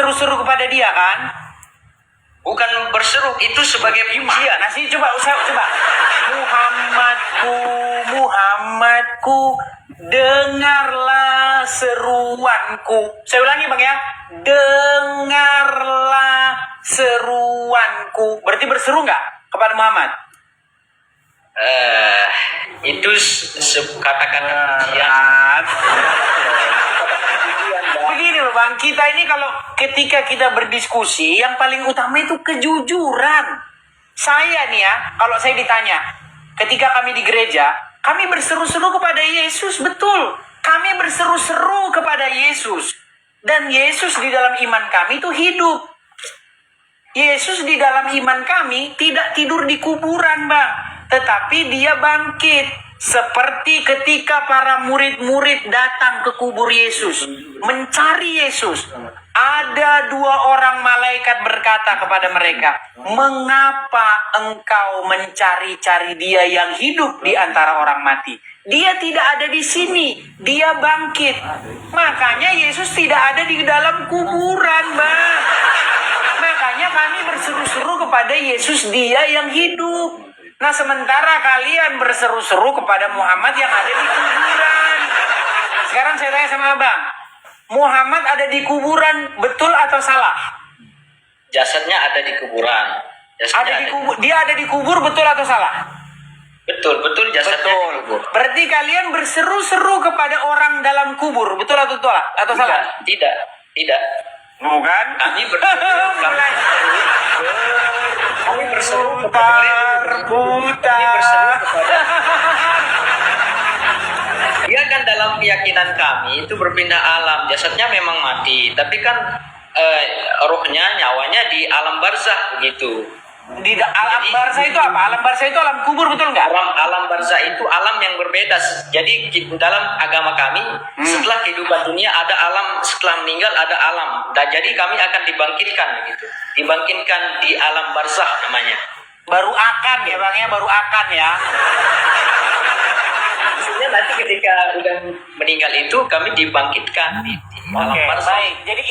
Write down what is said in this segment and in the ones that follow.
berseru-seru kepada dia kan? Bukan berseru, itu sebagai pujian. Nah, sini coba. Muhammadku, dengarlah seruanku. Saya ulangi Bang ya. Dengarlah seruanku. Berarti berseru nggak kepada Muhammad? Itu kata-kata pujian. Begini loh Bang, kita ini kalau ketika kita berdiskusi, yang paling utama itu kejujuran. Saya nih ya, kalau saya ditanya, ketika kami di gereja, kami berseru-seru kepada Yesus, betul. Kami berseru-seru kepada Yesus. Dan Yesus di dalam iman kami itu hidup. Yesus di dalam iman kami tidak tidur di kuburan, Bang. Tetapi dia bangkit. Seperti ketika para murid-murid datang ke kubur Yesus. Mencari Yesus. Ada 2 orang malaikat berkata kepada mereka, mengapa engkau mencari-cari dia yang hidup di antara orang mati? Dia tidak ada di sini. Dia bangkit. Makanya Yesus tidak ada di dalam kuburan, Bang. Makanya kami berseru-seru kepada Yesus, dia yang hidup. Nah, sementara kalian berseru-seru kepada Muhammad yang ada di kuburan. Sekarang saya tanya sama Abang, Muhammad ada di kuburan, betul atau salah? Jasadnya ada di kuburan. Dia ada di kubur, betul atau salah? Betul jasadnya di kubur. Berarti kalian berseru-seru kepada orang dalam kubur, betul atau salah? Tidak. Bukan? Kami berseru kepada Dia kan dalam keyakinan kami itu berpindah alam. Jasadnya memang mati, tapi kan rohnya, nyawanya di alam barzah begitu. Di alam barzah itu apa? Alam barzah itu alam kubur, betul nggak? Alam barzah itu alam yang berbeda. Jadi dalam agama kami, setelah kehidupan dunia ada alam, setelah meninggal ada alam. Dan jadi kami akan dibangkitkan begitu. Dibangkitkan di alam barzah namanya. Baru akan ya Bang ya, baru akan ya. Maksudnya nanti ketika udah meninggal itu kami dibangkitkan di alam barzah. Baik. Jadi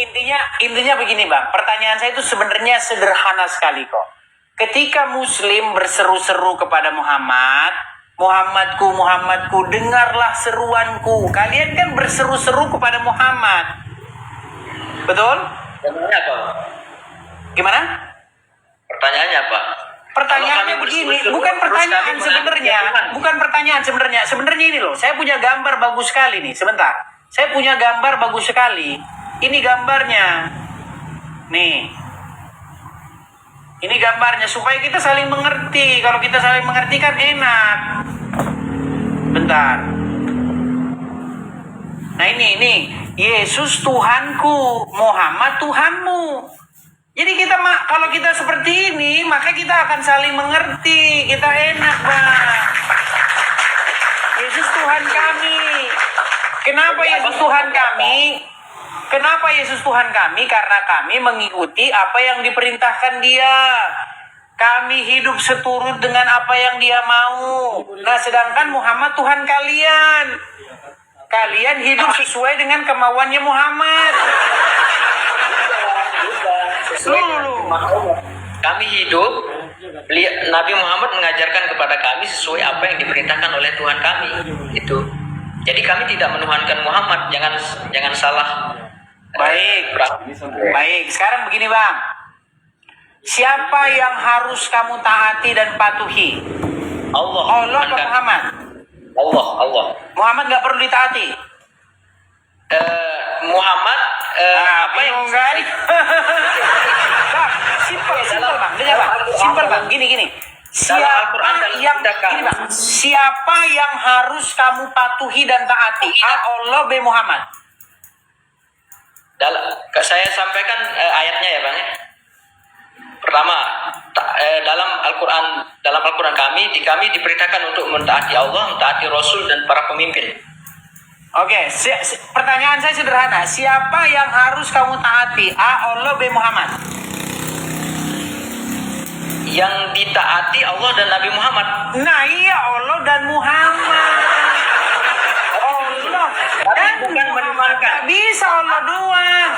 intinya begini Bang. Pertanyaan saya itu sebenarnya sederhana sekali kok. Ketika Muslim berseru-seru kepada Muhammadku, dengarlah seruanku. Kalian kan berseru-seru kepada Muhammad. Betul? Pertanyaannya apa? Gimana? Pertanyaannya apa? Pertanyaannya begini, bukan pertanyaan sebenarnya. Sebenarnya ini loh, saya punya gambar bagus sekali nih. Sebentar. Saya punya gambar bagus sekali. Ini gambarnya. Nih. Ini gambarnya supaya kita saling mengerti. Kalau kita saling mengerti kan enak. Bentar. Nah ini Yesus Tuhanku, Muhammad Tuhanmu. Jadi kalau kita seperti ini, maka kita akan saling mengerti. Kita enak, Bang. Yesus Tuhan kami. Kenapa Yesus Tuhan kami? Kenapa Yesus Tuhan kami? Karena kami mengikuti apa yang diperintahkan Dia. Kami hidup seturut dengan apa yang Dia mau. Nah, sedangkan Muhammad Tuhan kalian. Kalian hidup sesuai dengan kemauannya Muhammad. Kami hidup, Nabi Muhammad mengajarkan kepada kami sesuai apa yang diperintahkan oleh Tuhan kami. Itu. Jadi kami tidak menuhankan Muhammad. Jangan salah. Baik. Sekarang begini Bang. Siapa yang harus kamu taati dan patuhi? Allah atau Muhammad? Allah. Muhammad nggak perlu ditaati. Muhammad apa yang kan? Simpel Bang. Dengar Bang. Simpel Bang. Gini. Siapa yang harus kamu patuhi dan taati? Allah B Muhammad. Saya sampaikan ayatnya ya Bang. Pertama, dalam Al-Quran kami diperintahkan untuk mentaati Allah, mentaati Rasul dan para pemimpin. Oke, pertanyaan saya sederhana. Siapa yang harus kamu taati? Allah B Muhammad. Yang ditaati Allah dan Nabi Muhammad. Nah iya, Allah dan Muhammad. Allah dan bukan menuhankan. Bisa Allah doang.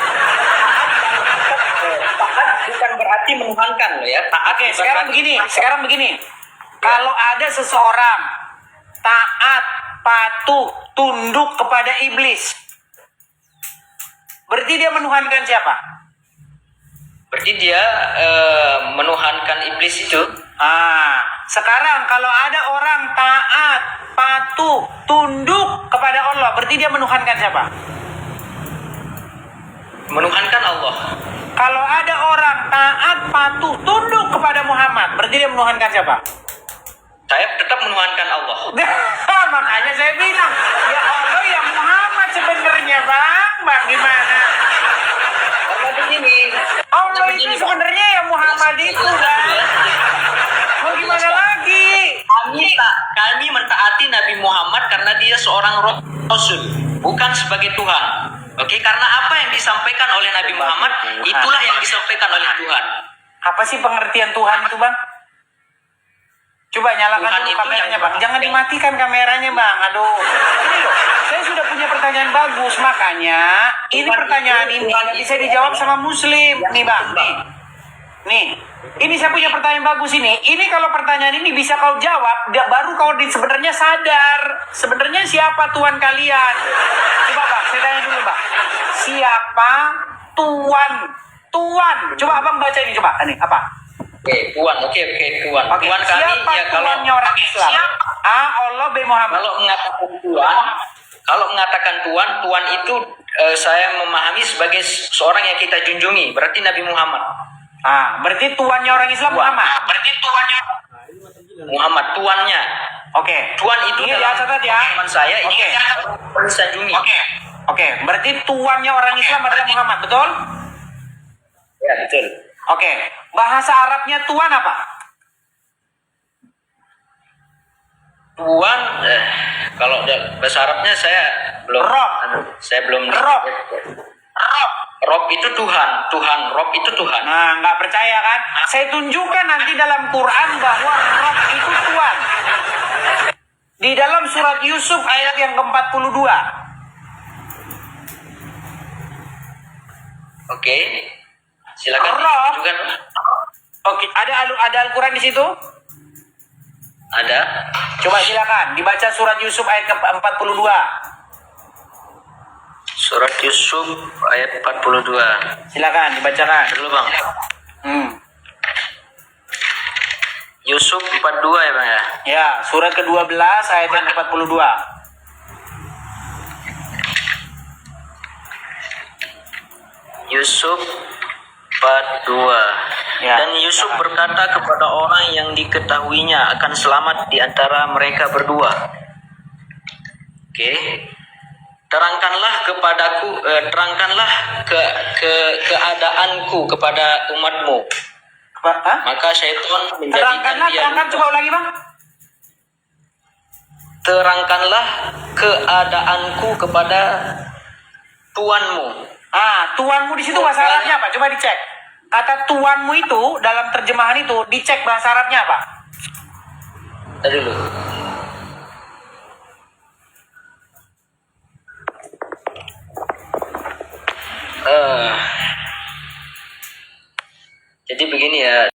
berarti menuhankan loh ya. Taat Oke, bukan sekarang berarti- begini. Kalau ada seseorang taat, patuh, tunduk kepada iblis, berarti dia menuhankan siapa? Berarti dia menuhankan iblis itu. Sekarang kalau ada orang taat, patuh, tunduk kepada Allah, berarti dia menuhankan siapa? Menuhankan Allah. Kalau ada orang taat, patuh, tunduk kepada Muhammad, berarti dia menuhankan siapa? Saya tetap menuhankan Allah. Makanya saya bilang, ya Allah ya Muhammad sebenarnya bang gimana? Karena begini. Allah itu sebenarnya ya Muhammad itu bang. Mau gimana lagi? Kami mentaati Nabi Muhammad karena dia seorang Rasul, bukan sebagai Tuhan. Oke, karena apa yang disampaikan oleh Nabi Muhammad, itulah yang disampaikan oleh Tuhan. Apa sih pengertian Tuhan itu bang? Coba nyalakan Tuhan dulu itu kameranya yang- bang. Jangan dimatikan kameranya bang. Aduh. Ini loh. Saya sudah punya pertanyaan bagus. Makanya ini Tuhan pertanyaan itu- ini Tuhan nggak itu- bisa dijawab sama Muslim. Nih bang. Nih. Ini saya punya pertanyaan bagus ini. Ini kalau pertanyaan ini bisa kau jawab, baru kau sebenarnya sadar. Sebenarnya siapa Tuhan kalian? Coba bang, saya tanya dulu bang. Siapa Tuhan? Tuhan. Coba abang baca ini coba. Ini apa? Oke, Tuhan. Oke, Tuhan. Oke, Tuhan kami siapa ya kalau Tuhannya orang Islam? A. Allah B. Muhammad. Kalau mengatakan Tuhan itu saya memahami sebagai seorang yang kita junjungi, berarti Nabi Muhammad. Berarti Tuhannya orang Islam Tuhan. Muhammad. Muhammad tuannya. Oke. Tuhan itu Ini dalam dicatat ya. teman saya ini Oke. kan disanjungi. Oke. Berarti Tuhannya orang Islam adalah Muhammad, betul? Ya, betul. Oke. Bahasa Arabnya Tuhan apa? Tuhan kalau bahasa Arabnya saya belum Rob. Saya belum Rob. Rob itu Tuhan, Rob itu Tuhan. Nah, nggak percaya kan? Saya tunjukkan nanti dalam Quran bahwa Rob itu Tuhan. Di dalam surat Yusuf ayat yang ke-42. Oke. Silakan Rob. tunjukkan. Oke, ada Al-Quran di situ? Ada. Coba silakan dibaca surat Yusuf ayat ke-42. Surat Yusuf ayat 42. Silakan dibacakan. Dulu Bang. Yusuf 42 ya Bang ya. Ya, surat ke-12 ayat yang ke-42. Yusuf 42. Ya, Dan Yusuf silakan. berkata kepada orang yang diketahuinya akan selamat di antara mereka berdua. Oke. Terangkanlah kepadaku, terangkanlah keadaanku kepada umatmu. Maka syaitan menjadikan dia Terangkan coba ulangi bang. terangkanlah keadaanku kepada tuanmu. Tuanmu di situ bahasa Arabnya apa? Coba dicek. Kata tuanmu itu dalam terjemahan itu dicek bahasa Arabnya apa? Tadi dulu.